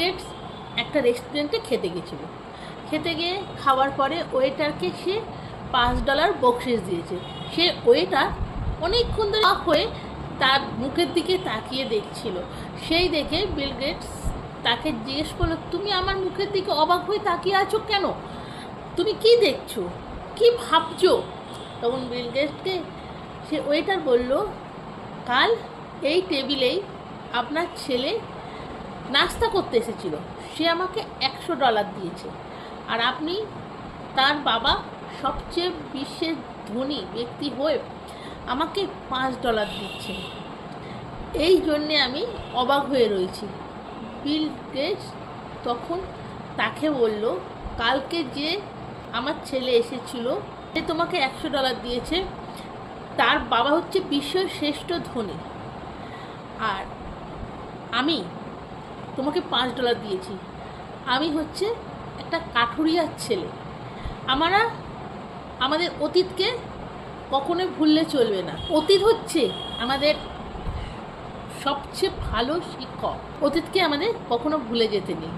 Gates একটা রেস্টুরেন্টে খেতে গেছিল। খেতে গিয়ে খাওয়ার পরে ওয়েটারকে সে $5 বকশিশ দিয়েছে। সে ওয়েটার অনেকক্ষণ ধরে অবাক হয়ে তার মুখের দিকে তাকিয়ে দেখছিল। সেই দেখে বিল গেটস তাকে জিজ্ঞেস করলো, তুমি আমার মুখের দিকে অবাক হয়ে তাকিয়ে আছো কেন? তুমি কি দেখছো, কি ভাবছো? তখন বিল গেটসকে সে ওয়েটার বলল, কাল এই টেবিলেই আপনার ছেলে নাস্তা করতে এসেছিল, সে আমাকে $100 দিয়েছে, আর আপনি তার বাবা সবচেয়ে বিশ্বের ধনী ব্যক্তি হয়ে আমাকে $5 দিচ্ছেন। এই জন্যে আমি অবাক হয়ে রয়েছি। বিল গেটস তখন তাকে বলল, কালকে যে আমার ছেলে এসেছিল, সে তোমাকে $100 দিয়েছে, তার বাবা হচ্ছে বিশ্বের শ্রেষ্ঠ ধনী, আর আমি তোমাকে $5 দিয়েছি। আমি হচ্ছে একটা কাঠুরিয়ার ছেলে। আমরা আমাদের অতীতকে কখনোই ভুললে চলবে না। অতীত হচ্ছে আমাদের সবচেয়ে ভালো শিক্ষক। অতীতকে আমাদের কখনো ভুলে যেতে নেই।